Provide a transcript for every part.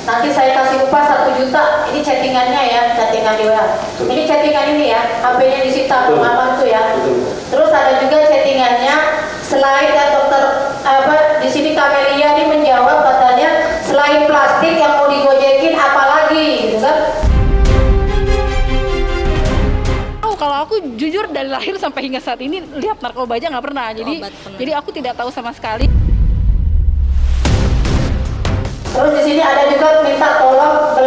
Nanti saya kasih upah 1 juta. Ini chattingannya ya, chattingan di WA. Ini chattingan ini ya, HP-nya disita Amar tuh ya. Terus ada juga chattingannya selain ya dokter di sini Kamelia ini menjawab katanya selain plastik yang mau digojekin apalagi gitu kan. Kalau aku jujur dari lahir sampai hingga saat ini lihat narkoba aja nggak pernah. Jadi aku tidak tahu sama sekali. Terus di sini ada juga minta tolong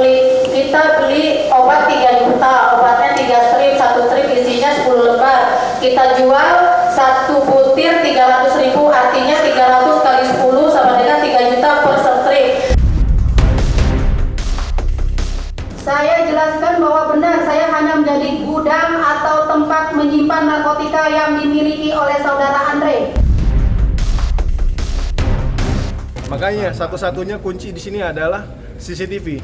kita beli obat 3 juta, obatnya 3 strip, 1 strip isinya 10 lembar. Kita jual 1 butir 300.000, artinya 300 kali 10 sama dengan 3 juta per strip. Saya jelaskan bahwa benar saya hanya menjadi gudang atau tempat menyimpan narkotika yang dimiliki oleh saudara Andre. Makanya satu-satunya kunci di sini adalah CCTV.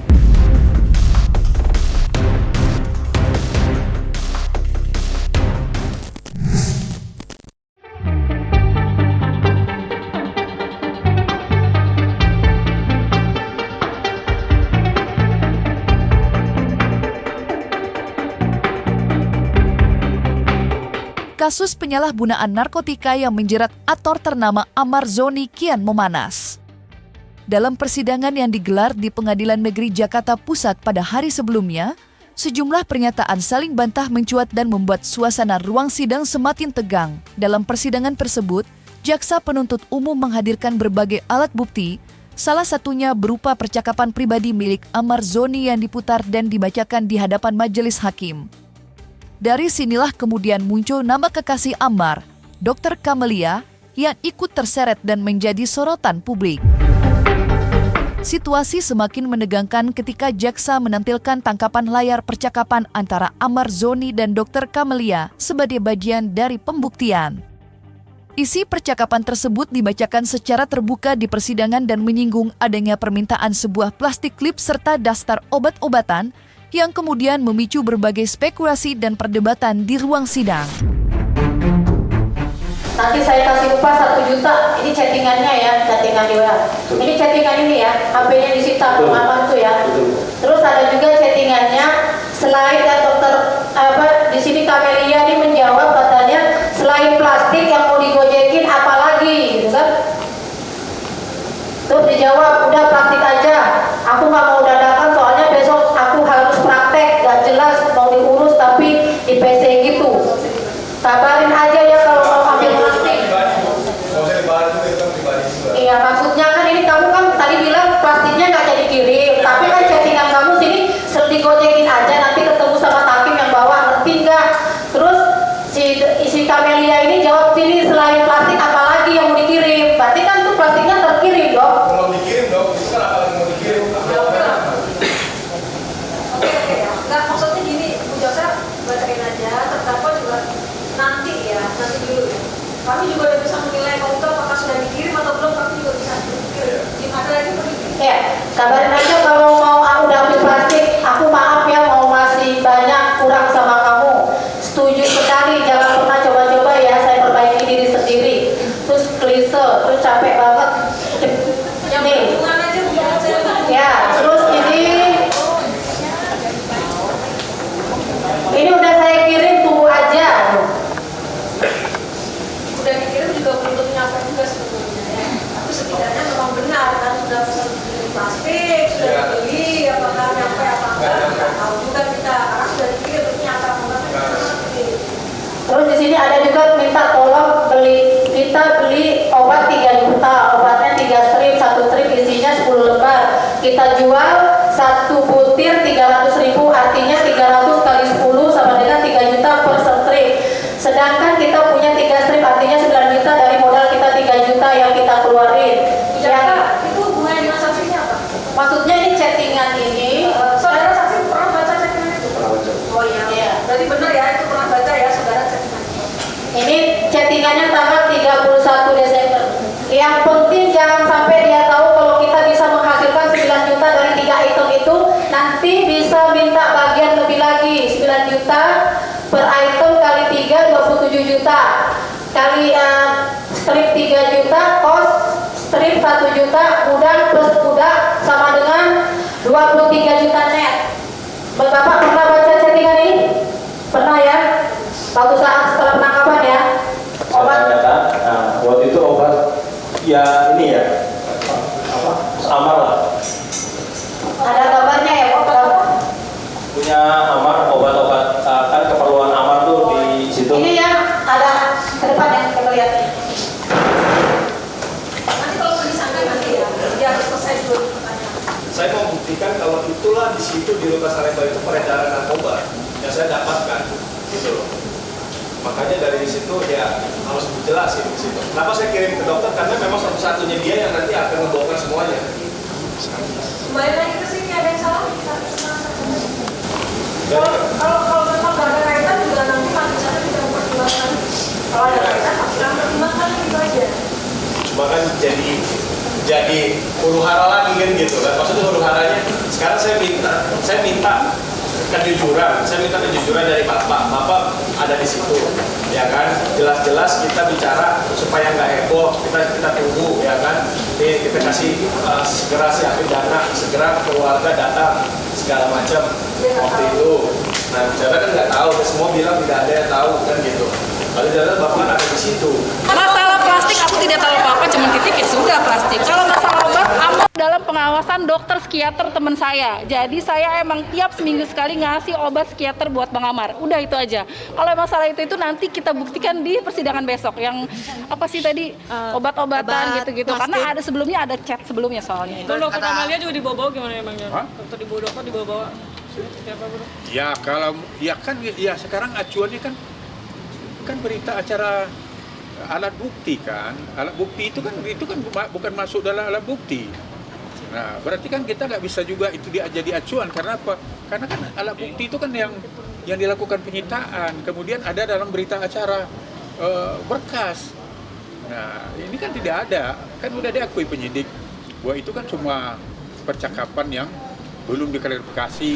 Kasus penyalahgunaan narkotika yang menjerat aktor ternama Amar Zoni kian memanas. Dalam persidangan yang digelar di Pengadilan Negeri Jakarta Pusat pada hari sebelumnya, sejumlah pernyataan saling bantah mencuat dan membuat suasana ruang sidang semakin tegang. Dalam persidangan tersebut, jaksa penuntut umum menghadirkan berbagai alat bukti, salah satunya berupa percakapan pribadi milik Amar Zoni yang diputar dan dibacakan di hadapan majelis hakim. Dari sinilah kemudian muncul nama kekasih Amar, Dr. Kamelia, yang ikut terseret dan menjadi sorotan publik. Situasi semakin menegangkan ketika jaksa menampilkan tangkapan layar percakapan antara Amar Zoni dan Dr. Kamelia sebagai bagian dari pembuktian. Isi percakapan tersebut dibacakan secara terbuka di persidangan dan menyinggung adanya permintaan sebuah plastik klip serta daster obat-obatan yang kemudian memicu berbagai spekulasi dan perdebatan di ruang sidang. Nanti saya kasih upah 1 juta. Ini chattingannya ya, chattingan di WA. Ini chattingan ini ya, HP-nya disita Amar tuh ya. Terus ada juga chattingannya selain ya dokter di sini Kamelia ini menjawab katanya selain plastik yang mau digojekin apalagi gitu kan. Terus dijawab udah plastik aja. Aku nggak mau dadakan soalnya besok aku harus praktek, gak jelas mau diurus tapi di PC gitu. Kabarin aja ya kalau mau ambil plastik. Iya, maksudnya kan ini kamu kan tadi bilang plastiknya nggak jadi kirim, tapi kan chattingan kamu sini digojekin aja nanti ketemu sama takim yang bawa, ngerti nggak? Terus si Kamelia ini jawab sini selain plastik apalagi yang mau dikirim? Berarti kan tuh plastiknya terkirim dong. Mau dikirim dong, itu kan apa yang mau dikirim? Nggak, maksudnya gini, Bu Josa bacain aja, terdakwa juga nanti dulu ya. Kami juga udah bisa menilai kalau itu apakah sudah dikirim atau belum, kami juga bisa dikirim. Ada lagi mau dikirim? Ya, kabarin aja kalau mau aku udah ambil plastik, aku maaf ya mau masih banyak kurang sama kamu. Setuju sekali, jangan pernah coba-coba ya, saya perbaiki diri sendiri. Terus klise, terus capek banget. Yang Nih. berhubungan aja Bu Josa. Ya, terus ini udah saya kirim, tunggu aja. Udah dikirim juga belum tentu nyampe juga sebetulnya ya. Tapi setidaknya memang benar kan sudah pesan dikirim plastik, sudah dibeli, apakah nyampe apa enggak, nggak tahu juga kita karena sudah dikirim terus nyampe apa enggak kan kita ngerti. Terus di sini ada juga minta tolong kita beli obat 3 juta, obatnya 3 strip, 1 strip isinya 10 lembar. Kita jual 1 butir 300.000, artinya 300 kali 10 sama dengan 3 juta per strip. Sedangkan kita punya 3 strip, artinya 9 juta dari modal kita 3 juta yang kita keluarin. Itu hubungannya dengan saksinya apa? Maksudnya ini chattingan ini. Saudara saksi pernah baca chattingan itu? Oh iya. Iya. Berarti benar ya, itu pernah baca ya saudara chattingan. Ini chattingannya tanggal 31 Desember. Yang penting jangan sampai dia tahu kalau kita bisa menghasilkan 9 juta dari 3 item itu. Nanti bisa minta bagian lebih lagi, 9 juta per item kali 3, 27 juta. Kali strip 3 juta, kos strip 1 juta, gudang plus gudang sama dengan 2 Bapak pernah baca chattingan ini? Pernah ya? Waktu saat setelah penangkapan ya? Obat. Nah, waktu itu obat ya ini ya apa? Amar lah. Ada gambarnya ya Pak? Punya Amar obat-obat kan keperluan Amar tuh di situ. Ini ya ada ke depan ya, kita lihat. Nanti kalau mau disangka nanti ya, dia harus selesai dulu pertanyaan. Saya mau buktikan kalau itulah di situ di Lukas Salemba itu peredaran narkoba yang saya dapatkan, gitu loh. Makanya dari situ ya harus dijelasin di situ. Kenapa saya kirim ke dokter? Karena memang satu-satunya dia yang nanti akan membongkar semuanya. Kembali lagi ke sini, ada yang salah? Jadi, Kalau memang gak ada kaitan juga nanti majelis hakim bisa mempertimbangkan. Kalau ada kaitan, pasti akan mempertimbangkan gitu aja. cuma kan jadi huru hara lagi kan gitu kan. Maksudnya huru haranya sekarang saya minta kejujuran dari Bapak ada di situ ya kan, jelas-jelas kita bicara supaya nggak heboh, kita tunggu ya kan, kita kasih segera siapin dana, segera keluarga datang segala macam waktu itu. Nah bicara kan nggak tahu, semua bilang tidak ada yang tahu kan gitu. Lalu ternyata Bapak ada di situ. Masalah plastik aku tidak tahu apa-apa, cuma titik ya sudah plastik. Kalau masalah obat, Amar dalam pengawasan dokter psikiater teman saya. Jadi saya emang tiap seminggu sekali ngasih obat psikiater buat Bang Amar. Udah itu aja. Kalau masalah itu nanti kita buktikan di persidangan besok. Yang apa sih tadi obat-obatan gitu-gitu. Karena ada sebelumnya ada chat sebelumnya soalnya. Itu dokter Amalia juga dibawa-bawa gimana emangnya? Dokter dibawa-bawa. Siapa bro? Ya kalau ya kan ya sekarang acuannya kan berita acara alat bukti kan. Alat bukti itu kan bukan masuk dalam alat bukti. Nah, berarti kan kita nggak bisa juga itu jadi acuan karena apa? Karena kan alat bukti itu kan yang dilakukan penyitaan, kemudian ada dalam berita acara berkas. Nah, ini kan tidak ada, kan udah diakui penyidik bahwa itu kan cuma percakapan yang belum diklarifikasi.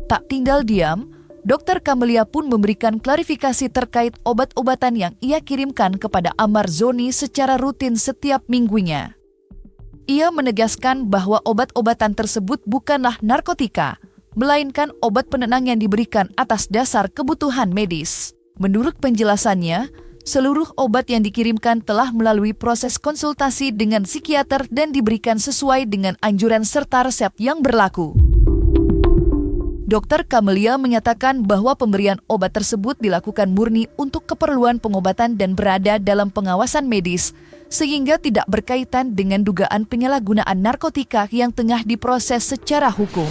Tak tinggal diam, Dr. Kamelia pun memberikan klarifikasi terkait obat-obatan yang ia kirimkan kepada Amar Zoni secara rutin setiap minggunya. Ia menegaskan bahwa obat-obatan tersebut bukanlah narkotika, melainkan obat penenang yang diberikan atas dasar kebutuhan medis. Menurut penjelasannya, seluruh obat yang dikirimkan telah melalui proses konsultasi dengan psikiater dan diberikan sesuai dengan anjuran serta resep yang berlaku. Dr. Kamelia menyatakan bahwa pemberian obat tersebut dilakukan murni untuk keperluan pengobatan dan berada dalam pengawasan medis, sehingga tidak berkaitan dengan dugaan penyalahgunaan narkotika yang tengah diproses secara hukum.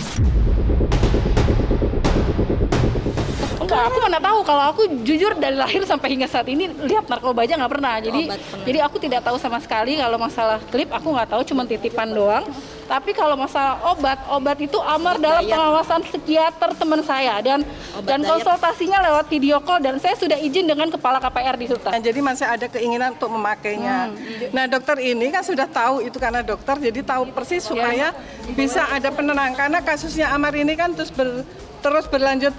Enggak, aku mana tahu. Kalau aku jujur dari lahir sampai hingga saat ini lihat narkoba aja nggak pernah. Jadi aku tidak tahu sama sekali. Kalau masalah klip aku nggak tahu, cuma titipan doang. Tapi kalau masalah obat itu Amar dalam pengawasan psikiater teman saya dan konsultasinya lewat video call dan saya sudah izin dengan kepala KPR di Suta. Nah, jadi masih ada keinginan untuk memakainya. Nah, dokter ini kan sudah tahu itu karena dokter, jadi tahu persis supaya bisa ada penenang. Karena kasusnya Amar ini kan terus berlanjut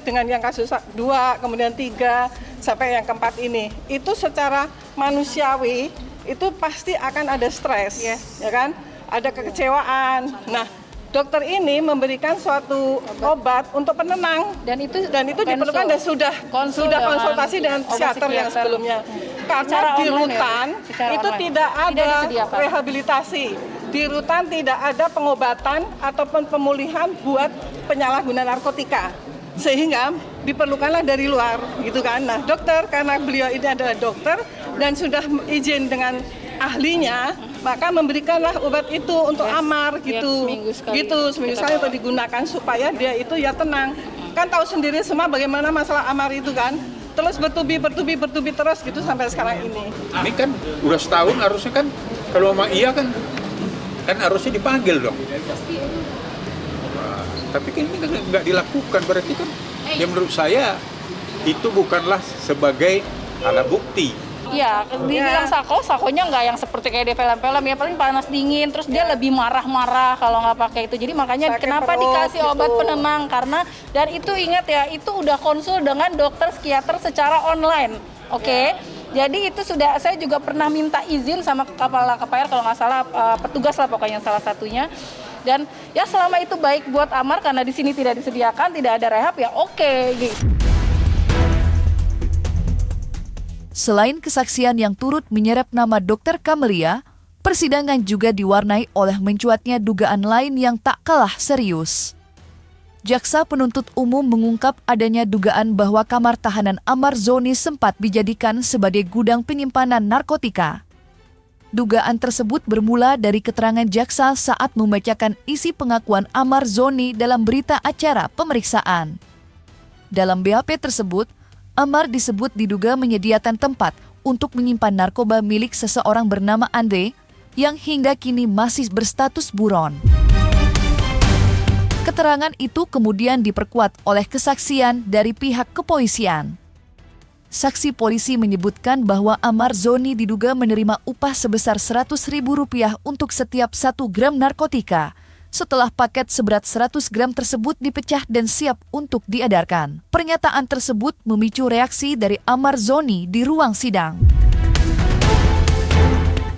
dengan yang kasus 2, kemudian 3, sampai yang keempat ini. Itu secara manusiawi itu pasti akan ada stres, ya kan? Ada kekecewaan. Nah, dokter ini memberikan suatu obat untuk penenang dan itu diperlukan dan sudah konsultasi dengan psikiater yang sebelumnya. Karena di rutan itu tidak ada rehabilitasi. Di rutan tidak ada pengobatan ataupun pemulihan buat penyalahgunaan narkotika. Sehingga diperlukanlah dari luar, gitu kan. Nah, dokter karena beliau ini adalah dokter dan sudah izin dengan ahlinya, maka memberikanlah obat itu untuk Amar gitu. Seminggu sekali untuk digunakan supaya dia itu ya tenang. Kan tahu sendiri semua bagaimana masalah Amar itu kan. Terus bertubi terus gitu sampai sekarang ini. Ini kan udah setahun harusnya kan kalau memang iya kan harusnya dipanggil dong. Nah, tapi kan ini nggak dilakukan, berarti kan ya menurut saya itu bukanlah sebagai alat bukti. Iya, dibilang sakonya nggak yang seperti kayak di film-film ya, paling panas dingin, terus dia lebih marah-marah kalau nggak pakai itu. Jadi makanya sakit kenapa perut, dikasih gitu. obat penenang, karena dan itu ingat ya, itu udah konsul dengan dokter psikiater secara online, oke? Jadi itu sudah, saya juga pernah minta izin sama kepala KPR kalau nggak salah, petugas lah pokoknya salah satunya. Dan ya selama itu baik buat Amar karena di sini tidak disediakan, tidak ada rehab, ya oke gitu. Selain kesaksian yang turut menyeret nama Dr. Kamelia, persidangan juga diwarnai oleh mencuatnya dugaan lain yang tak kalah serius. Jaksa penuntut umum mengungkap adanya dugaan bahwa kamar tahanan Amar Zoni sempat dijadikan sebagai gudang penyimpanan narkotika. Dugaan tersebut bermula dari keterangan jaksa saat membacakan isi pengakuan Amar Zoni dalam berita acara pemeriksaan. Dalam BAP tersebut, Amar disebut diduga menyediakan tempat untuk menyimpan narkoba milik seseorang bernama Andre yang hingga kini masih berstatus buron. Keterangan itu kemudian diperkuat oleh kesaksian dari pihak kepolisian. Saksi polisi menyebutkan bahwa Amar Zoni diduga menerima upah sebesar Rp100.000 untuk setiap 1 gram narkotika, setelah paket seberat 100 gram tersebut dipecah dan siap untuk diedarkan. Pernyataan tersebut memicu reaksi dari Amar Zoni di ruang sidang.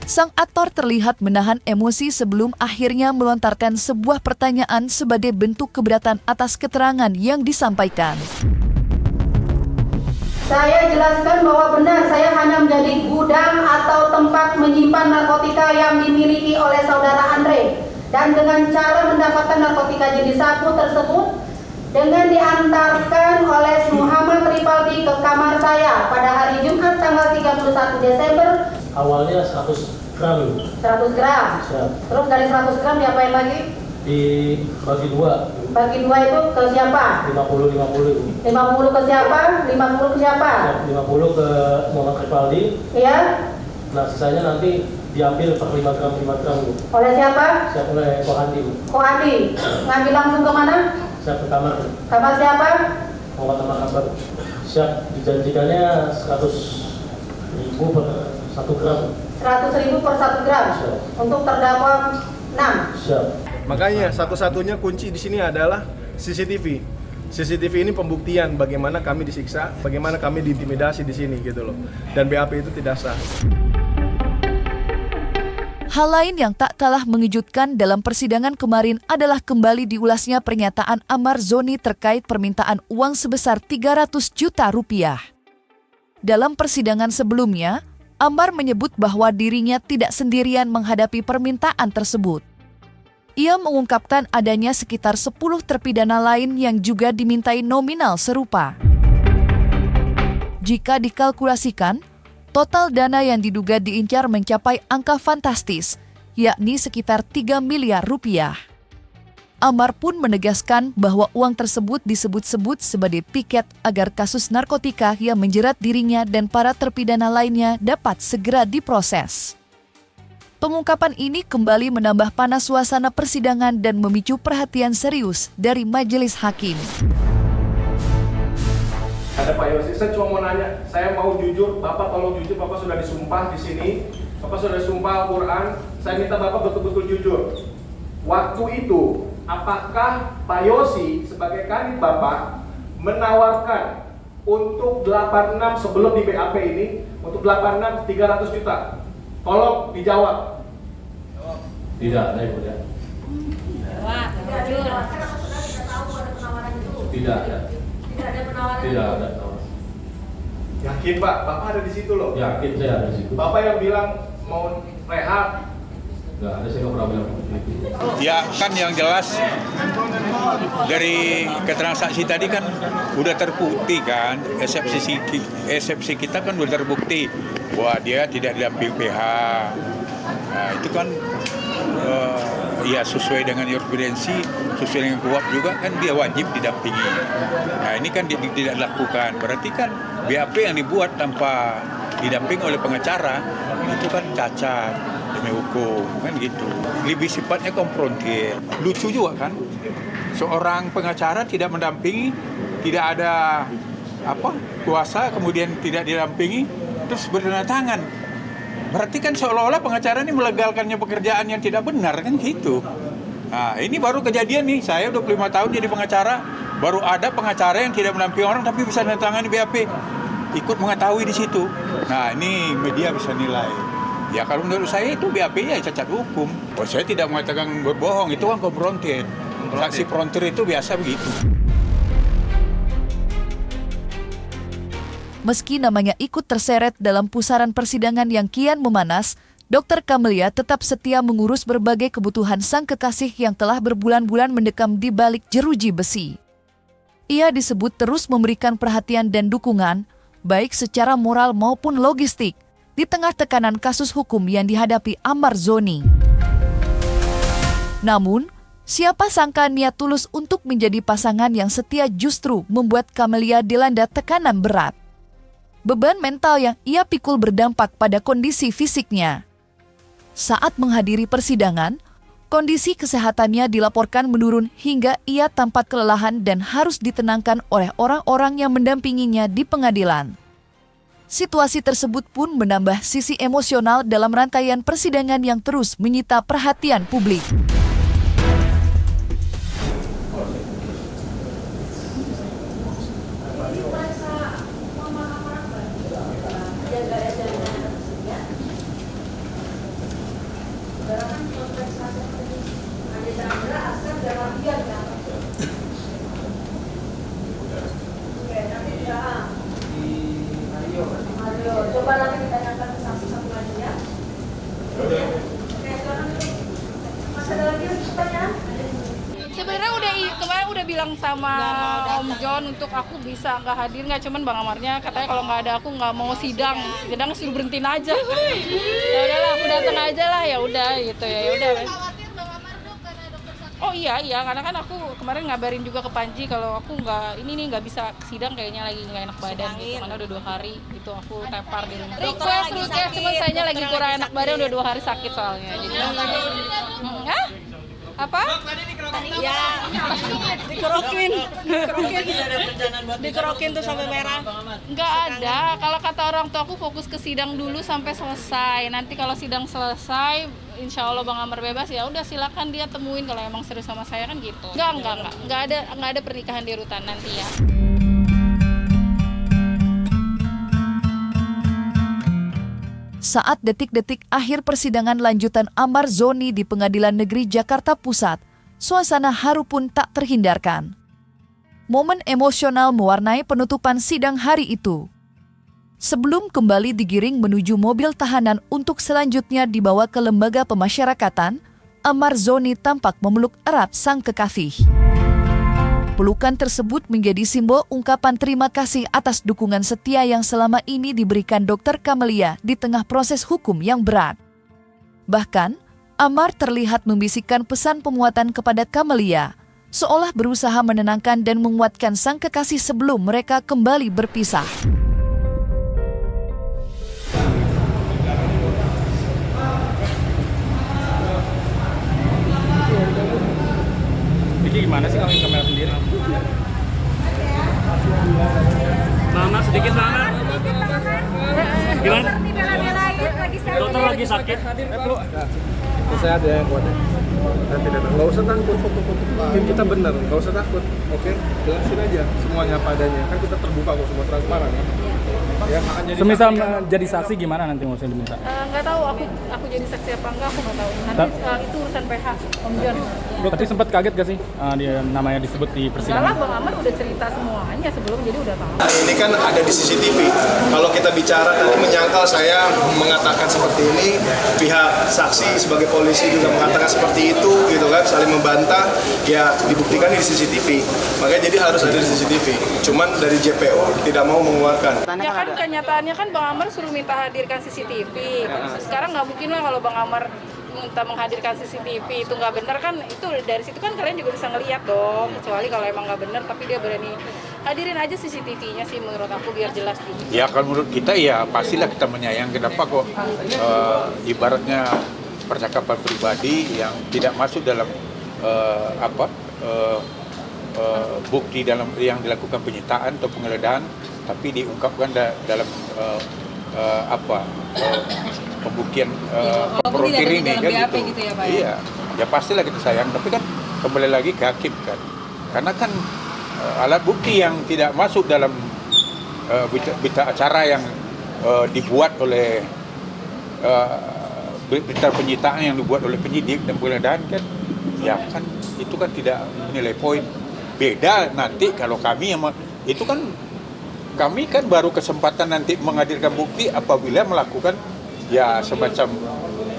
Sang aktor terlihat menahan emosi sebelum akhirnya melontarkan sebuah pertanyaan sebagai bentuk keberatan atas keterangan yang disampaikan. Saya jelaskan bahwa benar saya hanya menjadi gudang atau tempat menyimpan narkotika yang dimiliki oleh saudara Andre. Dan dengan cara mendapatkan narkotika jenis sabu tersebut dengan diantarkan oleh Muhammad Ripaldi ke kamar saya pada hari Jumat tanggal 31 Desember. Awalnya 100 gram. 100 gram. Siap. Terus dari 100 gram diapain lagi? Dibagi 2. Bagi 2 itu ke siapa? 50-50. 50 ke siapa? 50 ke siapa? 50 ke Muhammad Ripaldi. Iya. Nah, sisanya nanti diambil per 5 gram. Oleh siapa? Siap oleh Kohandi. Kohandi. Ngambil langsung ke mana? Siap ke kamar. Kamar siapa? Muhammad Kabar. Siap, dijanjikannya 100.000 per 1 gram. 100.000 per 1 gram. Siap. Untuk terdakwa 6. Siap. Makanya satu-satunya kunci di sini adalah CCTV. CCTV ini pembuktian bagaimana kami disiksa, bagaimana kami diintimidasi di sini gitu loh. Dan BAP itu tidak sah. Hal lain yang tak kalah mengejutkan dalam persidangan kemarin adalah kembali diulasnya pernyataan Amar Zoni terkait permintaan uang sebesar 300 juta rupiah. Dalam persidangan sebelumnya, Amar menyebut bahwa dirinya tidak sendirian menghadapi permintaan tersebut. Ia mengungkapkan adanya sekitar 10 terpidana lain yang juga dimintai nominal serupa. Jika dikalkulasikan, total dana yang diduga diincar mencapai angka fantastis, yakni sekitar 3 miliar rupiah. Amar pun menegaskan bahwa uang tersebut disebut-sebut sebagai piket agar kasus narkotika yang menjerat dirinya dan para terpidana lainnya dapat segera diproses. Pengungkapan ini kembali menambah panas suasana persidangan dan memicu perhatian serius dari majelis hakim. Ada Pak Yosi, saya cuma mau nanya, saya mau jujur, Bapak tolong jujur, Bapak sudah disumpah di sini, Bapak sudah disumpah Al-Quran, saya minta Bapak betul-betul jujur. Waktu itu, apakah Pak Yosi sebagai kanit Bapak menawarkan untuk 86 sebelum di BAP ini, untuk 86 300 juta? Tolong dijawab. Tidak ada, Ibu ya. Tidak ada. Tidak ada penawaran. Tidak ada. Yakin Pak, Bapak ada di situ loh. Yakin saya ada di situ. Bapak yang bilang mau rehab. Enggak ada, saya nggak pernah bilang begitu. Ya kan yang jelas dari keterangan saksi tadi kan udah terbukti kan, eksepsi kita kan udah terbukti bahwa dia tidak didampingi PH. Nah, itu kan ya sesuai dengan jurisprudensi, sesuai dengan kuhap juga kan dia wajib didampingi. Nah ini kan tidak dilakukan, berarti kan BAP yang dibuat tanpa didampingi oleh pengacara itu kan cacat demi hukum kan gitu. Lebih sifatnya konfrontir. Lucu juga kan, seorang pengacara tidak mendampingi, tidak ada kuasa, kemudian tidak didampingi, terus bertangan. Berarti kan seolah-olah pengacara ini melegalkannya pekerjaan yang tidak benar kan gitu. Nah ini baru kejadian nih, saya 25 tahun jadi pengacara, baru ada pengacara yang tidak mendampingi orang tapi bisa menandatangani BAP. ikut mengetahui di situ. Nah, ini media bisa nilai. Ya kalau menurut saya itu BAP ya cacat hukum. Saya tidak mengatakan berbohong, itu kan konfrontir. Saksi frontir itu biasa begitu. Meski namanya ikut terseret dalam pusaran persidangan yang kian memanas, Dr. Camelia tetap setia mengurus berbagai kebutuhan sang kekasih yang telah berbulan-bulan mendekam di balik jeruji besi. Ia disebut terus memberikan perhatian dan dukungan, baik secara moral maupun logistik, di tengah tekanan kasus hukum yang dihadapi Amar Zoni. Namun, siapa sangka niat tulus untuk menjadi pasangan yang setia justru membuat Camelia dilanda tekanan berat. Beban mental yang ia pikul berdampak pada kondisi fisiknya. Saat menghadiri persidangan, kondisi kesehatannya dilaporkan menurun hingga ia tampak kelelahan dan harus ditenangkan oleh orang-orang yang mendampinginya di pengadilan. Situasi tersebut pun menambah sisi emosional dalam rangkaian persidangan yang terus menyita perhatian publik. Coba nanti ditanyakan ke saksi satu lagi ya. Oke, silakan. Masih ada lagi pertanyaan? Sebenarnya kemarin udah bilang sama Om John untuk aku bisa nggak hadir, nggak, cuman Bang Amarnya katanya kalau nggak ada aku nggak mau sidang suruh berhentiin aja. Ya udahlah, aku datang aja lah, ya udah gitu ya udah. Oh iya, karena kan aku kemarin ngabarin juga ke Panji kalau aku nggak bisa sidang, kayaknya lagi nggak enak badan gitu, karena udah 2 hari gitu aku tepar di rumah. Request, cuman sayanya lagi kurang enak badan, udah 2 hari sakit soalnya. Jadi apa? Ya, dikerokin tuh sampai merah. Nggak ada. Kalau kata orang tua aku fokus ke sidang dulu sampai selesai. Nanti kalau sidang selesai, insya Allah Bang Amar bebas, ya udah silakan dia temuin kalau emang serius sama saya kan gitu. Nggak ada pernikahan di rutan nanti ya. Saat detik-detik akhir persidangan lanjutan Amar Zoni di Pengadilan Negeri Jakarta Pusat, suasana haru pun tak terhindarkan. Momen emosional mewarnai penutupan sidang hari itu. Sebelum kembali digiring menuju mobil tahanan untuk selanjutnya dibawa ke lembaga pemasyarakatan, Amar Zoni tampak memeluk erat sang kekasih. Pelukan tersebut menjadi simbol ungkapan terima kasih atas dukungan setia yang selama ini diberikan Dr. Camelia di tengah proses hukum yang berat. Bahkan, Amar terlihat membisikkan pesan penguatan kepada Camelia, seolah berusaha menenangkan dan menguatkan sang kekasih sebelum mereka kembali berpisah. Gimana sih kalau kamera sendiri? Mama sedikit Mama. Gimana? Dokter lagi sakit. Saya ada yang kuat. Dan tidak nggak usah takut. Tim kita benar, nggak usah takut. Oke, jelasin aja semuanya apa adanya. Kan kita terbuka kok, semua transparan ya. Ya, semisal jadi saksi gimana nanti mau saya diminta? Nggak tahu aku jadi saksi apa enggak, aku nggak tahu. Nanti itu urusan PH Om John. Tapi sempat kaget gak sih dia namanya disebut di persidangan? Enggak lah, Bang Amar udah cerita semuanya sebelum, jadi udah tahu. Ini kan ada di CCTV. Kalau kita bicara tadi menyangkal saya mengatakan seperti ini, pihak saksi sebagai polisi juga mengatakan seperti itu, gitu kan, saling membantah, ya dibuktikan di CCTV. Makanya jadi harus ada di CCTV. Cuman dari JPO tidak mau mengeluarkan. Ya kan kenyataannya kan Bang Amar suruh minta hadirkan CCTV. Sekarang nggak mungkin lah kalau Bang Amar minta menghadirkan CCTV itu nggak benar kan, itu dari situ kan kalian juga bisa ngeliat dong, kecuali kalau emang nggak benar tapi dia berani hadirin aja CCTV-nya sih menurut aku biar jelas juga. Ya kalau menurut kita ya pastilah kita menyayang, kenapa kok ibaratnya percakapan pribadi yang tidak masuk dalam bukti dalam yang dilakukan penyitaan atau penggeledahan, tapi diungkapkan dalam pembuktian frontir ini kan gitu. Gitu ya, Pak, iya, ya pastilah kita sayang, tapi kan kembali lagi ke hakim kan, karena kan alat bukti yang tidak masuk dalam berita acara yang dibuat oleh berita penyitaan yang dibuat oleh penyidik dan penggeledahan kan, ya kan itu kan tidak nilai poin. Beda nanti kalau kami yang itu kan kami kan baru kesempatan nanti menghadirkan bukti apabila melakukan ya semacam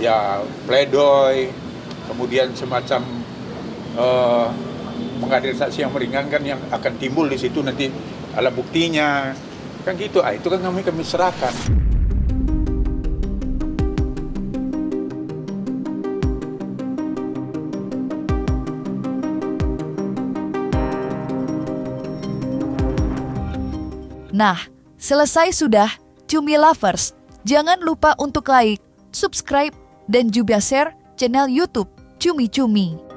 ya pledoi, kemudian semacam menghadirkan saksi yang meringankan yang akan timbul di situ nanti alat buktinya kan gitu. Itu kan kami serahkan. Nah, selesai sudah, Cumi Lovers. Jangan lupa untuk like, subscribe, dan juga share channel YouTube Cumi Cumi.